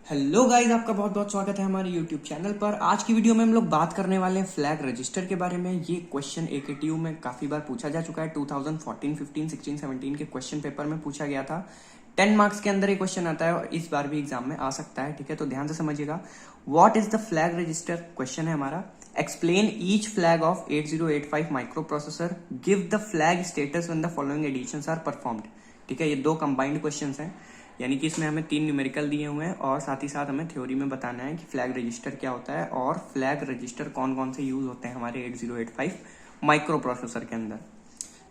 Hello guys, आपका बहुत बहुत स्वागत है हमारे यूट्यूब चैनल पर। आज की वीडियो में हम लोग बात करने वाले हैं फ्लैग रजिस्टर के बारे में। ये क्वेश्चन एकेटीयू में काफी बार पूछा जा चुका है। 2014, 15, 16, 17 के क्वेश्चन पेपर में पूछा गया था। 10 मार्क्स के अंदर ये क्वेश्चन आता है और इस बार भी एग्जाम में आ सकता है। ठीक है, तो ध्यान से समझिएगा। What is the flag register question है हमारा। Explain each flag of 8085 microprocessor. Give the flag status when the following additions are performed. ठीक है, ये दो कंबाइंड क्वेश्चंस हैं, यानी कि इसमें हमें 3 न्यूमेरिकल दिए हुए हैं और साथ ही साथ हमें थ्योरी में बताना है कि फ्लैग रजिस्टर क्या होता है और फ्लैग रजिस्टर कौन कौन से यूज होते हैं हमारे 8085 माइक्रो प्रोसेसर के अंदर।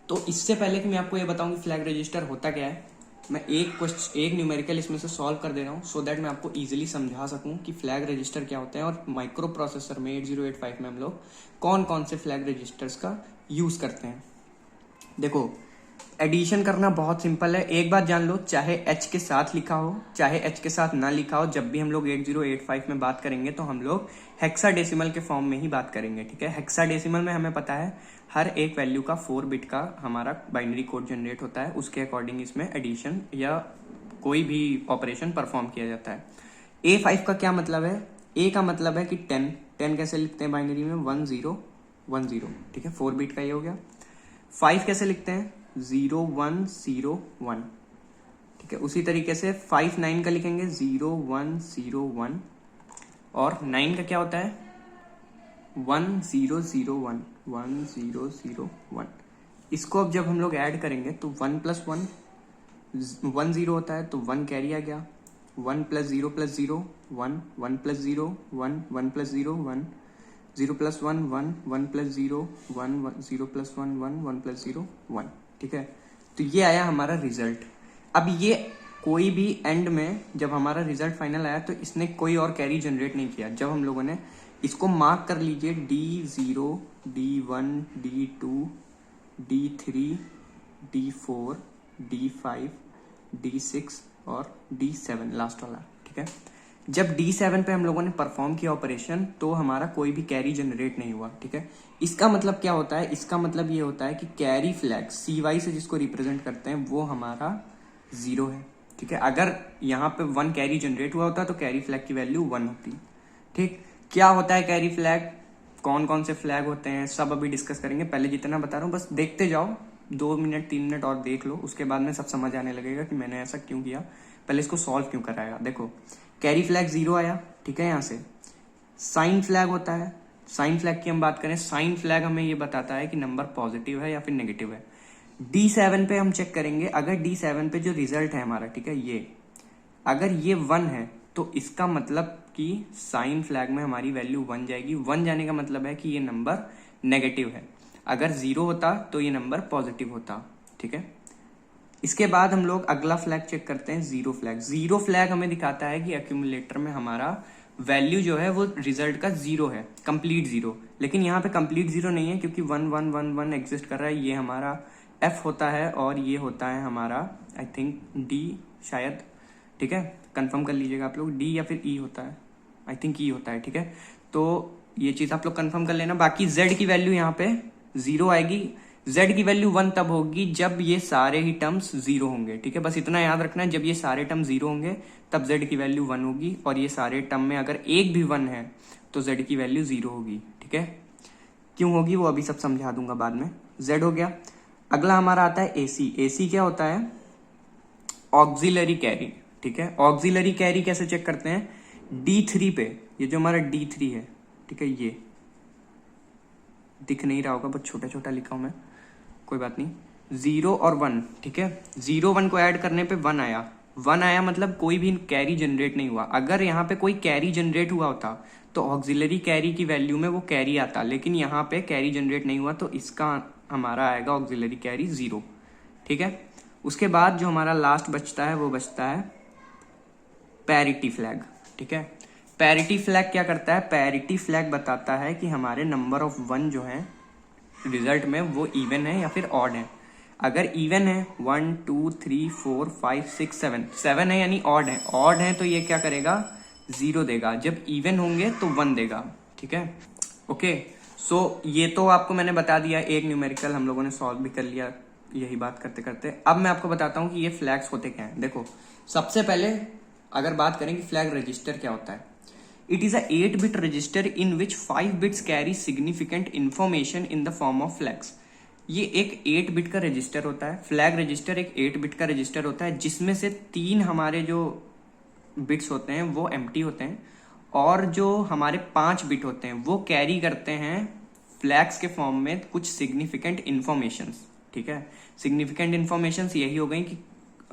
तो इससे पहले कि मैं आपको ये बताऊं कि फ्लैग रजिस्टर होता क्या है, मैं एक न्यूमेरिकल इसमें से सॉल्व कर दे रहा हूँ सो दैट मैं आपको इजीली समझा सकूं कि फ्लैग रजिस्टर क्या होते हैं और माइक्रो प्रोसेसर में 8085 में हम लोग कौन कौन से फ्लैग रजिस्टर्स का यूज करते हैं। देखो, एडिशन करना बहुत सिंपल है। एक बात जान लो, चाहे h के साथ लिखा हो चाहे h के साथ ना लिखा हो, जब भी हम लोग 8085 में बात करेंगे तो हम लोग हेक्साडेसिमल के फॉर्म में ही बात करेंगे। ठीक है, हेक्साडेसिमल में हमें पता है हर एक वैल्यू का 4 बिट का हमारा बाइनरी कोड जनरेट होता है, उसके अकॉर्डिंग इसमें एडिशन या कोई भी ऑपरेशन परफॉर्म किया जाता है। A5 का क्या मतलब है? A का मतलब है कि 10 कैसे लिखते हैं बाइनरी में? 1010। ठीक है, 4 बिट का ये हो गया। 5 कैसे लिखते हैं? 0101। ठीक है, उसी तरीके से 5 9 का लिखेंगे 0101। और 9 का क्या होता है? 1001। इसको अब जब हम लोग ऐड करेंगे तो 1+1 10 होता है, तो 1 कैरी आ गया। 1+0+0 1, 1+0 1, 1+0 1, 0+1 1, 1+0 1, 0+1 1, 1+0 1। ठीक है, तो ये आया हमारा रिजल्ट। अब ये कोई भी एंड में जब हमारा रिजल्ट फाइनल आया तो इसने कोई और कैरी जनरेट नहीं किया। जब हम लोगों ने इसको मार्क कर लीजिए D0, D1, D2, D3, D4, D5, D6 और D7 लास्ट वाला। ठीक है, जब D7 पे हम लोगों ने परफॉर्म किया ऑपरेशन तो हमारा कोई भी कैरी जनरेट नहीं हुआ। ठीक है, इसका मतलब क्या होता है? इसका मतलब ये होता है कि कैरी फ्लैग CY से जिसको रिप्रेजेंट करते हैं वो हमारा 0 है। ठीक है, अगर यहाँ पे 1 कैरी जनरेट हुआ होता तो कैरी फ्लैग की वैल्यू 1 होती। ठीक, क्या होता है कैरी फ्लैग, कौन कौन से फ्लैग होते हैं, सब अभी डिस्कस करेंगे। पहले जितना बता रहा हूँ बस देखते जाओ, 2 मिनट 3 मिनट और देख लो, उसके बाद में सब समझ आने लगेगा कि मैंने ऐसा क्यों किया, पहले इसको सॉल्व क्यों कराया। देखो, कैरी फ्लैग 0 आया। ठीक है, यहाँ से साइन फ्लैग होता है। साइन फ्लैग की हम बात करें, साइन फ्लैग हमें ये बताता है कि नंबर पॉजिटिव है या फिर नेगेटिव है। D7 पे हम चेक करेंगे, अगर D7 पे जो रिजल्ट है हमारा, ठीक है, ये अगर ये 1 है तो इसका मतलब कि साइन फ्लैग में हमारी वैल्यू 1 जाएगी। 1 जाने का मतलब है कि ये नंबर नेगेटिव है। अगर 0 होता तो ये नंबर पॉजिटिव होता। ठीक है, इसके बाद हम लोग अगला फ्लैग चेक करते हैं, 0 फ्लैग। 0 फ्लैग हमें दिखाता है कि एक्यूमुलेटर में हमारा वैल्यू जो है वो रिजल्ट का 0 है, कंप्लीट 0। लेकिन यहाँ पे कंप्लीट 0 नहीं है क्योंकि 1 1 1 1 एग्जिस्ट कर रहा है। ये हमारा F होता है और ये होता है हमारा आई थिंक D शायद। ठीक है, कंफर्म कर लीजिएगा आप लोग, D या फिर E होता है, आई थिंक E होता है। ठीक है, तो ये चीज आप लोग कंफर्म कर लेना। बाकी Z की वैल्यू यहाँ पे 0 आएगी। Z की वैल्यू 1 तब होगी जब ये सारे ही टर्म्स 0 होंगे। ठीक है, बस इतना याद रखना है, जब ये सारे टर्म 0 होंगे तब Z की वैल्यू 1 होगी, और ये सारे टर्म में अगर एक भी 1 है तो Z की वैल्यू 0 होगी। ठीक है, क्यों होगी वो अभी सब समझा दूंगा बाद में। Z हो गया। अगला हमारा आता है AC। AC क्या होता है? Auxiliary carry. ठीक है, ऑक्सिलरी कैरी कैसे चेक करते हैं? D3 पे, ये जो हमारा D3 है, ठीक है, ये दिख नहीं रहा होगा, बहुत छोटा छोटा लिखा हूं मैं, कोई बात नहीं। 0 और 1, ठीक है, 0 1 को ऐड करने पे 1 आया। 1 आया मतलब कोई भी कैरी जनरेट नहीं हुआ। अगर यहाँ पे कोई कैरी जनरेट हुआ होता तो ऑक्सिलरी कैरी की वैल्यू में वो कैरी आता, लेकिन यहाँ पे कैरी जनरेट नहीं हुआ तो इसका हमारा आएगा ऑक्सिलरी कैरी 0। ठीक है, उसके बाद जो हमारा लास्ट बचता है वो बचता है पैरिटी फ्लैग। ठीक है, पैरिटी फ्लैग क्या करता है? पैरिटी फ्लैग बताता है कि हमारे नंबर ऑफ 1 जो है रिजल्ट में वो इवन है या फिर ऑड है। अगर इवन है 1 2 3 4 5 6 7, 7 है यानी ऑड है। ऑड है तो ये क्या करेगा? 0 देगा। जब इवन होंगे तो 1 देगा। ठीक है, ओके। सो ये तो आपको मैंने बता दिया, एक न्यूमेरिकल हम लोगों ने सॉल्व भी कर लिया यही बात करते करते। अब मैं आपको बताता हूँ कि ये फ्लैग्स होते क्या हैं। देखो, सबसे पहले अगर बात करें कि फ्लैग रजिस्टर क्या होता है, it is a 8-bit register in which 5 bits carry significant information in the form of flags. ये एक 8-bit का रजिस्टर होता है, फ्लैग रजिस्टर एक 8-bit का रजिस्टर होता है जिसमें से 3 हमारे जो बिट्स होते हैं वो एम्प्टी होते हैं और जो हमारे 5 बिट होते हैं वो कैरी करते हैं फ्लैग्स के फॉर्म में कुछ सिग्निफिकेंट इन्फॉर्मेशंस। ठीक है, सिग्निफिकेंट इन्फॉर्मेशंस यही हो गई कि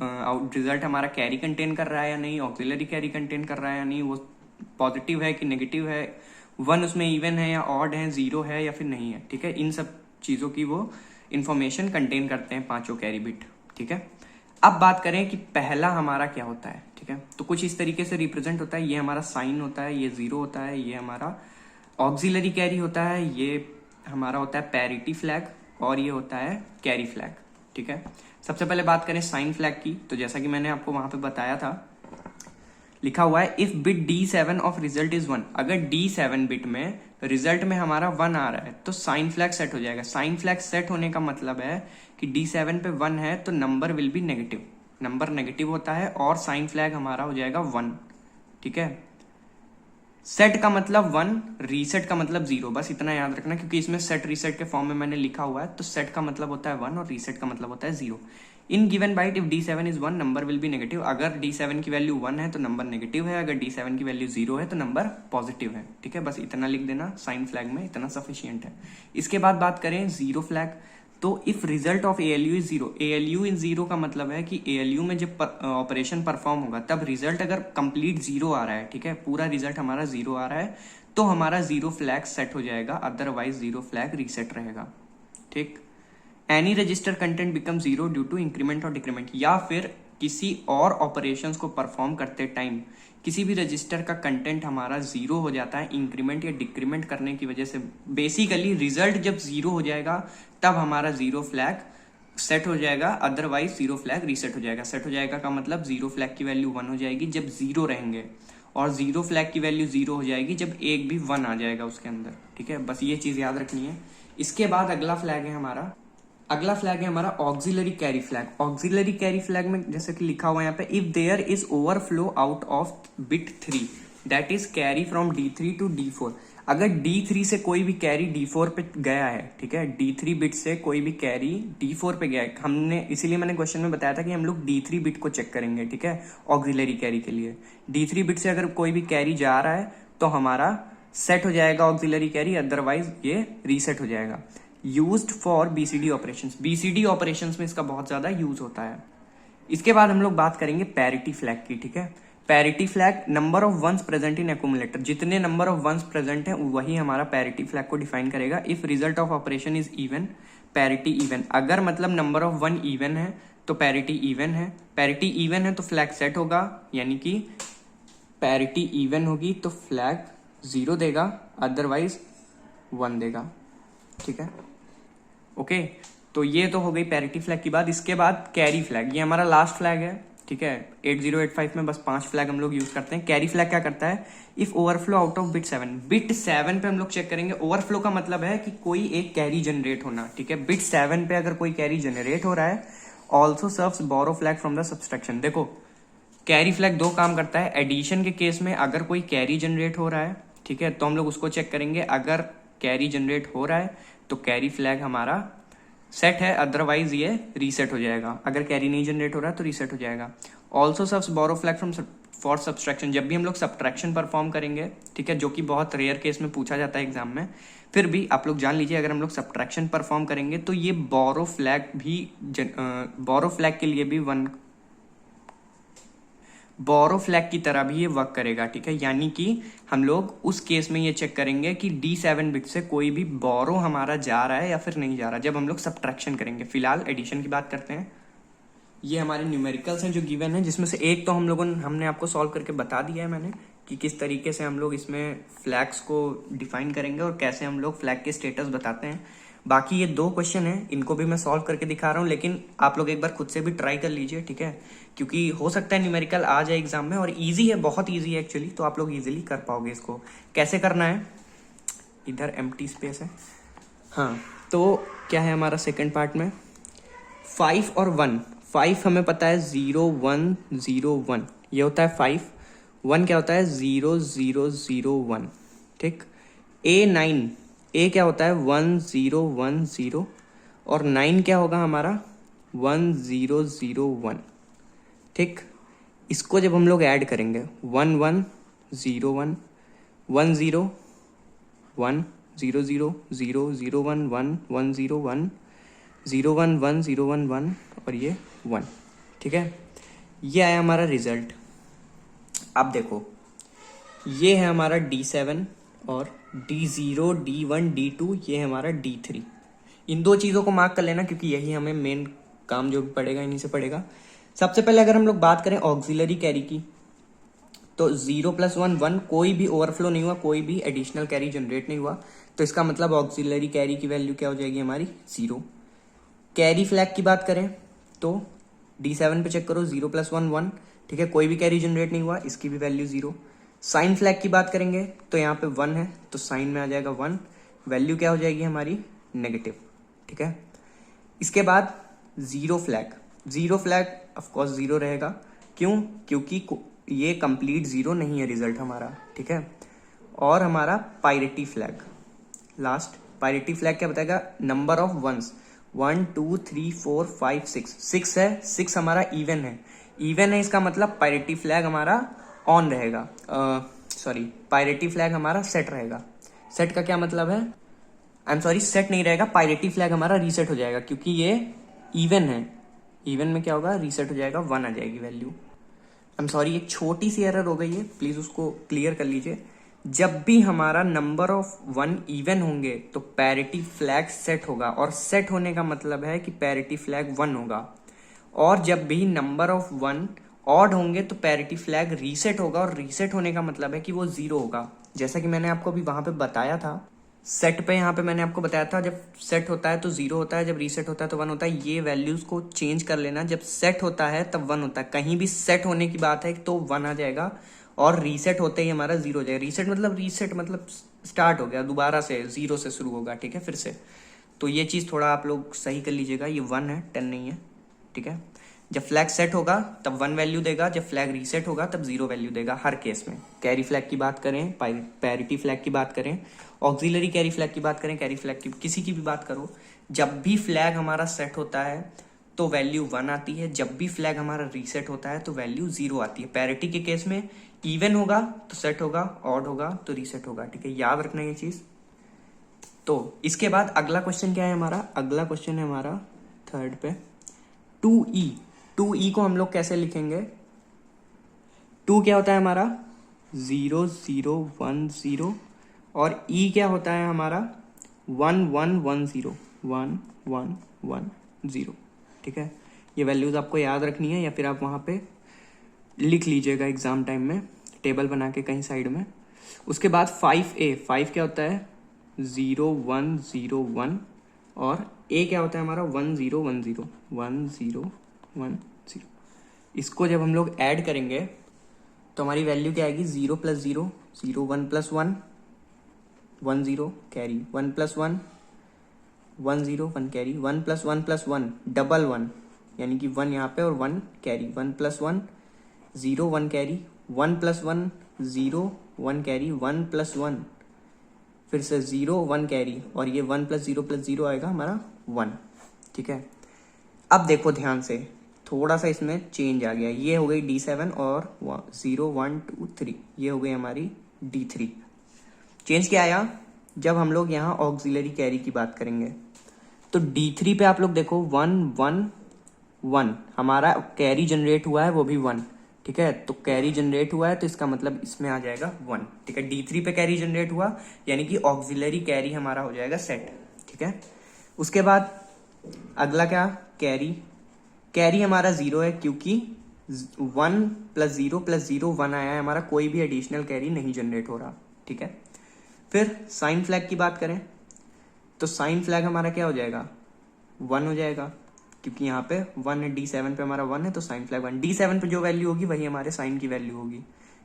रिजल्ट हमारा कैरी कंटेन कर रहा है या नहीं, ऑक्सिलरी कैरी कंटेन कर रहा है या नहीं, वो पॉजिटिव है कि नेगेटिव है, 1 उसमें इवन है या ऑड है, 0 है या फिर नहीं है। ठीक है, इन सब चीजों की वो इंफॉर्मेशन कंटेन करते हैं पांचों कैरी बिट। ठीक है, अब बात करें कि पहला हमारा क्या होता है। ठीक है, तो कुछ इस तरीके से रिप्रेजेंट होता है, ये हमारा साइन होता है, ये 0 होता है, ये हमारा ऑक्सिलरी कैरी होता है, ये हमारा होता है पैरिटी फ्लैग और ये होता है कैरी फ्लैग। ठीक है, सबसे पहले बात करें साइन फ्लैग की, तो जैसा कि मैंने आपको वहां पे बताया था, लिखा हुआ है if bit D7 of result is 1, अगर D7 बिट में रिजल्ट में हमारा 1 आ रहा है तो साइन फ्लैग सेट हो जाएगा। साइन फ्लैग सेट होने का मतलब है कि D7 पे 1 है तो number will be negative, number negative होता है और साइन फ्लैग हमारा हो जाएगा 1। ठीक है, सेट का मतलब 1, रीसेट का मतलब 0, बस इतना याद रखना क्योंकि इसमें सेट रीसेट के फॉर्म में मैंने लिखा हुआ है। तो सेट का मतलब होता है 1 और रीसेट का मतलब होता है 0। In given byte if D7 is 1 number will be negative, अगर D7 की वैल्यू 1 है तो नंबर नेगेटिव है, अगर D7 की वैल्यू 0 है तो नंबर पॉजिटिव है। ठीक है, बस इतना लिख देना, साइन फ्लैग में इतना सफिशियंट है। इसके बाद बात करें जीरो फ्लैग, तो if result of ALU is 0, ALU इन 0 का मतलब है कि ALU में जब ऑपरेशन परफॉर्म होगा तब रिजल्ट अगर कंप्लीट 0 आ रहा है, ठीक है, पूरा रिजल्ट हमारा 0 आ रहा है तो हमारा 0 फ्लैग सेट हो जाएगा, अदरवाइज 0 फ्लैग रीसेट रहेगा। ठीक, any register content become 0 due to increment और डिक्रीमेंट, या फिर किसी और ऑपरेशंस को परफॉर्म करते टाइम किसी भी रजिस्टर का कंटेंट हमारा 0 हो जाता है इंक्रीमेंट या डिक्रीमेंट करने की वजह से। बेसिकली रिजल्ट जब 0 हो जाएगा तब हमारा 0 फ्लैग सेट हो जाएगा, अदरवाइज 0 फ्लैग रीसेट हो जाएगा। सेट हो जाएगा का मतलब 0 फ्लैग की वैल्यू 1 हो जाएगी जब 0 रहेंगे, और 0 फ्लैग की वैल्यू 0 हो जाएगी जब एक भी 1 आ जाएगा उसके अंदर। ठीक है, बस ये चीज याद रखनी है। इसके बाद अगला फ्लैग है हमारा auxiliary carry flag. Auxiliary carry flag में जैसे कि लिखा हुआ है यहाँ पे, if there is overflow out of bit 3 that is carry from D3 to D4, अगर D3 से कोई भी कैरी D4 पे गया है, ठीक है, D3 बिट से कोई भी कैरी D4 पे गया है, हमने इसीलिए मैंने क्वेश्चन में बताया था कि हम लोग D3 बिट को चेक करेंगे। ठीक है, ऑक्सिलरी कैरी के लिए D3 बिट से अगर कोई भी कैरी जा रहा है तो हमारा सेट हो जाएगा ऑक्सिलरी कैरी, अदरवाइज ये रीसेट हो जाएगा। Used for BCD operations, BCD operations में इसका बहुत ज्यादा यूज होता है। इसके बाद हम लोग बात करेंगे पैरिटी फ्लैग की। ठीक है, parity flag number of ones present in accumulator, जितने नंबर ऑफ वंस प्रेजेंट है वही हमारा पैरिटी फ्लैग को डिफाइन करेगा। If result of operation is even, parity even, अगर मतलब नंबर ऑफ 1 इवन है तो पैरिटी इवन है, पैरिटी इवन है तो फ्लैग सेट होगा, यानी कि पैरिटी इवन होगी तो फ्लैग 0 देगा, अदरवाइज 1 देगा। ठीक है, ओके, तो ये तो हो गई पैरिटी फ्लैग की बात। इसके बाद कैरी फ्लैग, ये हमारा लास्ट फ्लैग है। ठीक है, 8085 में बस 5 फ्लैग हम लोग यूज करते हैं। कैरी फ्लैग क्या करता है, if overflow out of bit 7, bit 7 पे हम लोग चेक करेंगे। ओवरफ्लो का मतलब है कि कोई एक कैरी जनरेट होना। ठीक है, बिट 7 पे अगर कोई कैरी जनरेट हो रहा है, also serves borrow flag from the subtraction. देखो, कैरी फ्लैग 2 काम करता है। एडिशन के केस में अगर कोई कैरी जनरेट हो रहा है, ठीक है, तो हम लोग उसको चेक करेंगे। अगर कैरी जनरेट हो रहा है तो कैरी फ्लैग हमारा सेट है, अदरवाइज ये रीसेट हो जाएगा। अगर कैरी नहीं जनरेट हो रहा है तो रीसेट हो जाएगा। Also serves borrow flag from for subtraction, जब भी हम लोग सब्ट्रैक्शन परफॉर्म करेंगे, ठीक है, जो कि बहुत रेयर केस में पूछा जाता है एग्जाम में, फिर भी आप लोग जान लीजिए अगर हम लोग सब्ट्रैक्शन परफॉर्म करेंगे तो ये बोरो फ्लैग भी बोरो फ्लैग के लिए भी बोरो फ्लैग की तरह भी ये वर्क करेगा। ठीक है, यानी कि हम लोग उस केस में ये चेक करेंगे कि D7 बिट से कोई भी बोरो हमारा जा रहा है या फिर नहीं जा रहा, जब हम लोग सब्ट्रैक्शन करेंगे। फिलहाल एडिशन की बात करते हैं। ये हमारे न्यूमेरिकल्स हैं जो गिवन है, जिसमें से एक तो हमने आपको सॉल्व करके बता दिया है मैंने कि किस तरीके से हम लोग इसमें फ्लैग्स को डिफाइन करेंगे और कैसे हम लोग फ्लैग के स्टेटस बताते हैं। बाकी ये 2 क्वेश्चन है, इनको भी मैं सॉल्व करके दिखा रहा हूँ, लेकिन आप लोग एक बार खुद से भी ट्राई कर लीजिए। ठीक है, क्योंकि हो सकता है न्यूमेरिकल आ जाए एग्जाम में, और इजी है, बहुत इजी है एक्चुअली, तो आप लोग इजीली कर पाओगे। इसको कैसे करना है, इधर एम्प्टी स्पेस है। हाँ, तो क्या है हमारा सेकंड पार्ट में 5 और 1, 5 हमें पता है 0 1 0 1, ये होता है 5, 1 क्या होता है 0 0 0 1, ठीक। A9, ए क्या होता है 1 0 1 0, और 9 क्या होगा हमारा 1 0 0 1, ठीक। इसको जब हम लोग ऐड करेंगे 1 1 0 1 1 0 1 0 0 0 0 1 1 1 0 1 0 1 1 0 1 1 और ये 1, ठीक है। ये आया हमारा रिजल्ट। अब देखो ये है हमारा D7 और D0 D1 D2, ये है हमारा D3। इन दो चीज़ों को मार्क कर लेना क्योंकि यही हमें मेन काम जो भी पड़ेगा इन्हीं से पड़ेगा। सबसे पहले अगर हम लोग बात करें ऑक्सिलरी कैरी की, तो 0 + 1 1, कोई भी ओवरफ्लो नहीं हुआ, कोई भी एडिशनल कैरी जनरेट नहीं हुआ, तो इसका मतलब ऑक्सिलरी कैरी की वैल्यू क्या हो जाएगी हमारी 0। कैरी फ्लैग की बात करें तो D7 पे चेक करो 0 + 1 1, ठीक है, कोई भी कैरी जनरेट नहीं हुआ, इसकी भी वैल्यू 0। साइन फ्लैग की बात करेंगे तो यहाँ पे 1 है तो साइन में आ जाएगा 1, वैल्यू क्या हो जाएगी हमारी नेगेटिव, ठीक है। इसके बाद जीरो फ्लैग ऑफकोर्स 0 रहेगा, क्यों, क्योंकि ये कंप्लीट 0 नहीं है रिजल्ट हमारा, ठीक है। और हमारा पायरेटी फ्लैग, लास्ट पायरेटी फ्लैग क्या बताएगा नंबर ऑफ वंस, 1 2 3 4 5 6 है, 6 हमारा इवन है, इसका मतलब पायरेटी फ्लैग हमारा ऑन रहेगा, सॉरी पायरेटी फ्लैग हमारा सेट रहेगा। सेट का क्या मतलब है, आई एम सॉरी सेट नहीं रहेगा, पायरेटी फ्लैग हमारा रीसेट हो जाएगा क्योंकि ये इवन है। इवन में क्या होगा रीसेट हो जाएगा, 1 आ जाएगी वैल्यू। आई एम सॉरी एक छोटी सी एरर हो गई है, प्लीज उसको क्लियर कर लीजिए। जब भी हमारा नंबर ऑफ 1 इवन होंगे तो पैरिटी फ्लैग सेट होगा, और सेट होने का मतलब है कि पैरिटी फ्लैग 1 होगा। और जब भी नंबर ऑफ 1 ऑड होंगे तो पैरिटी फ्लैग रीसेट होगा, और रीसेट होने का मतलब है कि वो 0 होगा। जैसा कि मैंने आपको अभी वहां पे बताया था सेट पे, यहाँ पे मैंने आपको बताया था जब सेट होता है तो 0 होता है, जब रीसेट होता है तो 1 होता है। ये वैल्यूज को चेंज कर लेना, जब सेट होता है तब 1 होता है, कहीं भी सेट होने की बात है तो 1 आ जाएगा, और रीसेट होते ही हमारा 0 हो जाएगा। रीसेट मतलब स्टार्ट हो गया, दोबारा से 0 से शुरू होगा, ठीक है, फिर से। तो ये चीज थोड़ा आप लोग सही कर लीजिएगा, ये 1 है 10 नहीं है, ठीक है। जब फ्लैग सेट होगा तब 1 वैल्यू देगा, जब फ्लैग रीसेट होगा तब 0 वैल्यू देगा हर केस में। कैरी फ्लैग की बात करें, पैरिटी फ्लैग की बात करें, ऑक्सिलरी कैरी फ्लैग की बात करें, कैरी फ्लैग की किसी की भी बात करो, जब भी फ्लैग हमारा सेट होता है तो वैल्यू 1 आती है, जब भी फ्लैग हमारा रीसेट होता है तो वैल्यू 0 आती है। पैरिटी के केस में इवन होगा तो सेट होगा, ऑड होगा तो रीसेट होगा, ठीक है, याद रखना ये चीज। तो इसके बाद अगला क्वेश्चन क्या है हमारा, अगला क्वेश्चन है हमारा थर्ड पे 2E। 2E को हम लोग कैसे लिखेंगे, 2 क्या होता है हमारा 0 0 1 0, और E क्या होता है हमारा 1 1 1 0 1 1 1 0, ठीक है। ये वैल्यूज आपको याद रखनी है या फिर आप वहां पे लिख लीजिएगा एग्जाम टाइम में टेबल बना के कहीं साइड में। उसके बाद 5A, 5 क्या होता है 0 1 0 1, और A क्या होता है हमारा 1 0 1 0 1 0 1 0। इसको जब हम लोग ऐड करेंगे तो हमारी वैल्यू क्या आएगी 0 + 0 0 1 + 1 1 0 कैरी 1 + 1 1 0 1 कैरी 1 + 1 + 1 डबल 1, यानी कि 1 यहाँ पे और 1 कैरी 1 + 1 0 1 कैरी 1 + 1 0 1 कैरी 1 + 1 फिर से 0 1 कैरी, और ये 1 + 0 + 0 आएगा हमारा 1, ठीक है। अब देखो ध्यान से, थोड़ा सा इसमें चेंज आ गया, ये हो गई D7 और 0 1 2 3, ये हो गई हमारी D3। चेंज क्या आया, जब हम लोग यहाँ ऑक्सिलरी कैरी की बात करेंगे तो D3 पे आप लोग देखो 1 1 1 हमारा कैरी जनरेट हुआ है, वो भी 1, ठीक है। तो कैरी जनरेट हुआ है तो इसका मतलब इसमें आ जाएगा 1, ठीक है। D3 पे कैरी जनरेट हुआ यानी कि ऑक्सिलरी कैरी हमारा हो जाएगा सेट, ठीक है। उसके बाद अगला क्या, कैरी हमारा 0 है क्योंकि 1 + 0 + 0 1 आया है हमारा, कोई भी एडिशनल कैरी नहीं जनरेट हो रहा, ठीक है। फिर साइन फ्लैग की बात करें तो साइन फ्लैग हमारा क्या हो जाएगा 1 हो जाएगा, क्योंकि यहाँ पे 1 है, D7 पे हमारा 1 है तो साइन फ्लैग 1, D7 पे जो वैल्यू होगी वही हमारे साइन की वैल्यू होगी,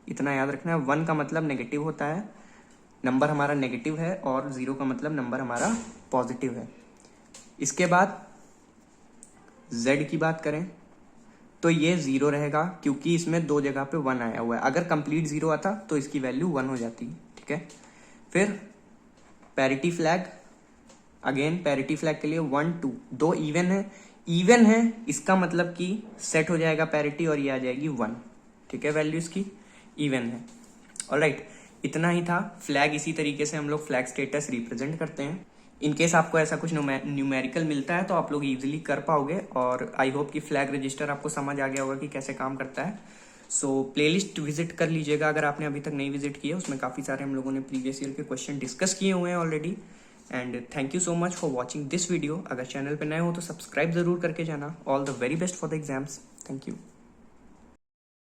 इतना याद रखना है। 1 का मतलब नेगेटिव होता है, नंबर हमारा नेगेटिव है, और 0 का मतलब नंबर हमारा पॉजिटिव है। इसके बाद Z की बात करें तो ये 0 रहेगा क्योंकि इसमें 2 जगह पे 1 आया हुआ है। अगर कंप्लीट 0 आता तो इसकी वैल्यू 1 हो जाती। ठीक है, फिर parity flag, again parity flag के लिए 1 2 दो इवन है इसका मतलब कि सेट हो जाएगा पैरिटी और ये आ जाएगी 1। ठीक है, वैल्यू इसकी इवन है। ऑलराइट, इतना ही था। फ्लैग इसी तरीके से हम लोग फ्लैग स्टेटस रिप्रेजेंट करते हैं। इनकेस आपको ऐसा कुछ न्यूमेरिकल मिलता है तो आप लोग इजीली कर पाओगे। और आई होप कि फ्लैग रजिस्टर आपको समझ आ गया होगा कि कैसे काम करता है। सो प्लेलिस्ट विजिट कर लीजिएगा अगर आपने अभी तक नहीं विजिट किया। उसमें काफी सारे हम लोगों ने प्रीवियस ईयर के क्वेश्चन डिस्कस किए हुए हैं already. And thank you so much for watching this video. अगर चैनल पे नए हो तो सब्सक्राइब जरूर करके जाना। All the very best for the exams. Thank you.